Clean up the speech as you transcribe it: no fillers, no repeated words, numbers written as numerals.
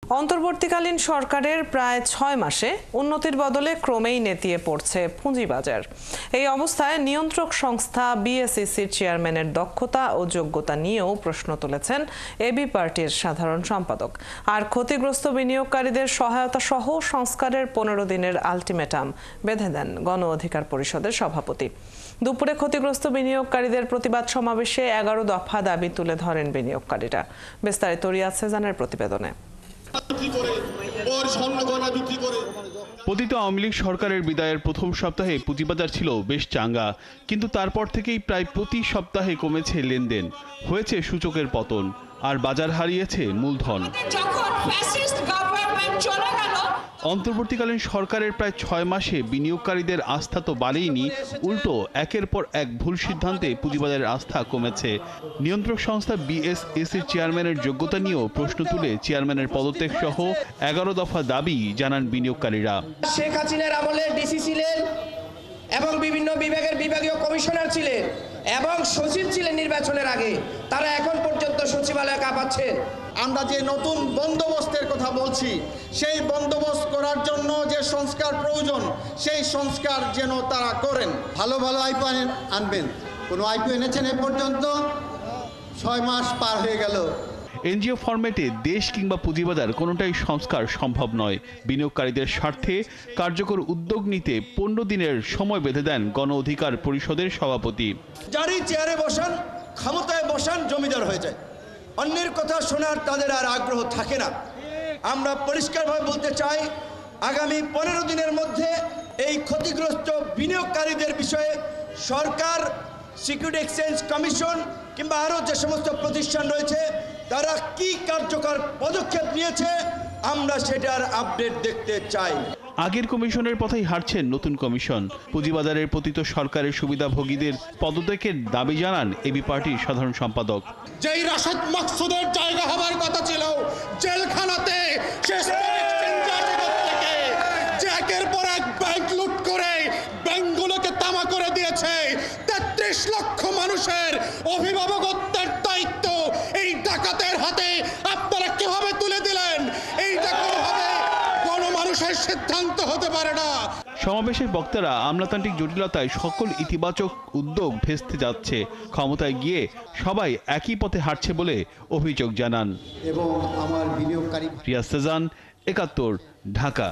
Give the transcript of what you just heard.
অন্তর্বর্তীকালীন সরকারের প্রায় ৬ মাসে উন্নতির বদলে ক্রমেই নেতিয়ে পড়ছে পুঁজিবাজার। এই অবস্থায় নিয়ন্ত্রক সংস্থা বিএসইসির চেয়ারম্যানের দক্ষতা ও যোগ্যতা নিয়েও প্রশ্ন তুলেছেন এবি পার্টির সাধারণ সম্পাদক। আর ক্ষতিগ্রস্ত বিনিয়োগকারীদের সহায়তা সহ সংস্কারের ১৫ দিনের আলটিমেটাম বেঁধে দেন গণ অধিকার পরিষদের সভাপতি। দুপুরে ক্ষতিগ্রস্ত বিনিয়োগকারীদের প্রতিবাদ সমাবেশে ১১ দফা দাবি তুলে ধরেন বিনিয়োগকারীরা। বিস্তারিত রিয়াদ সেজানের প্রতিবেদনে। পতিত আওয়ামী লীগ সরকারের বিদায়ের প্রথম সপ্তাহে পুঁজিবাজার ছিল বেশ চাঙ্গা, কিন্তু তারপর থেকেই প্রায় প্রতি সপ্তাহে কমেছে লেনদেন, হয়েছে সূচকের পতন, আর বাজার হারিয়েছে মূলধন। অন্তর্বর্তীকালীন সরকারের প্রায় ৬ মাসে বিনিয়োগকারীদের আস্থা তো বাড়েইনি, উল্টো একের পর এক ভুল সিদ্ধান্তে পুঁজিবাজারের আস্থা কমেছে। নিয়ন্ত্রক সংস্থা বিএসইসির চেয়ারম্যানের যোগ্যতা নিয়েও প্রশ্ন তুলে চেয়ারম্যানের পদত্যাগ সহ ১১ দফা দাবি জানান বিনিয়োগকারীরা। শেখ হাসিনার আমলে ডিসি ছিলেন এবং বিভিন্ন বিভাগের বিভাগীয় কমিশনার ছিলেন এবং সচিব ছিলেন নির্বাচনের আগে, তারা এখন পর্যন্ত সচিবালয়ে কাঁপাচ্ছেন। আমরা যে নতুন বন্দোবস্তের কথা বলছি, সেই বন্দোবস্ত করার জন্য যে সংস্কার প্রয়োজন, সেই সংস্কার যেন তারা করেন। ভালো ভালো আইপিও আনবেন। কোনো আইপিও এনেছেন এ পর্যন্ত? ৬ মাস পার হয়ে গেল। এনজিও ফরম্যাটে দেশ কিংবা পুঁজিবাজার কোনোটাই সংস্কার সম্ভব নয়। বিনিয়োগকারীদের স্বার্থে কার্যকর উদ্যোগ নিতে ১৫ দিনের সময় বেঁধে দেন গণ অধিকার পরিষদের সভাপতি। যারই চেয়ারে বসান, ক্ষমতায় বসান, জমিদার হয়ে যায়। অন্যের কথা শোনার তাদের আর আগ্রহ থাকে না। আমরা পরিষ্কারভাবে বলতে চাই, আগামী ১৫ দিনের মধ্যে এই ক্ষতিগ্রস্ত বিনিয়োগকারীদের বিষয়ে সরকার, সিকিউরিটি এক্সচেঞ্জ কমিশন কিংবা আরও যে সমস্ত প্রতিষ্ঠান রয়েছে, তারা কি কার্যকর পদক্ষেপ নিয়েছে আমরা সেটার আপডেট দেখতে চাই। আগের কমিশনের পথেই হাঁটছেন নতুন কমিশন। পুঁজিবাজারের পতিত সরকারের সুবিধাভোগীদের পদত্যাগের দাবি জানান এবি পার্টির সাধারণ সম্পাদক। যেই রাশেদ মাকসুদের জায়গা হবার কথা ছিল জেলখানাতে, যে একের পর এক ব্যাংক লুট করে ব্যাংকগুলোকে তামা করে দিয়েছে, ৩৩ লক্ষ মানুষের অভিভাবকত্বের দায়িত্ব এই ডাকাতের হাতে আপনারা কিভাবে তুলে দিলেন? এইটা কোনোভাবে গণমানুষের সিদ্ধান্ত হতে পারে না। সমাবেশের বক্তারা আমলাতান্ত্রিক জটিলতায় সকল ইতিবাচক উদ্যোগ ভেস্তে যাচ্ছে, ক্ষমতায় গিয়ে সবাই একই পথে হাঁটছে বলে অভিযোগ জানান। এবং আমার বিনিয়োগকারী রিয়াজ সেজান, ৭১, ঢাকা।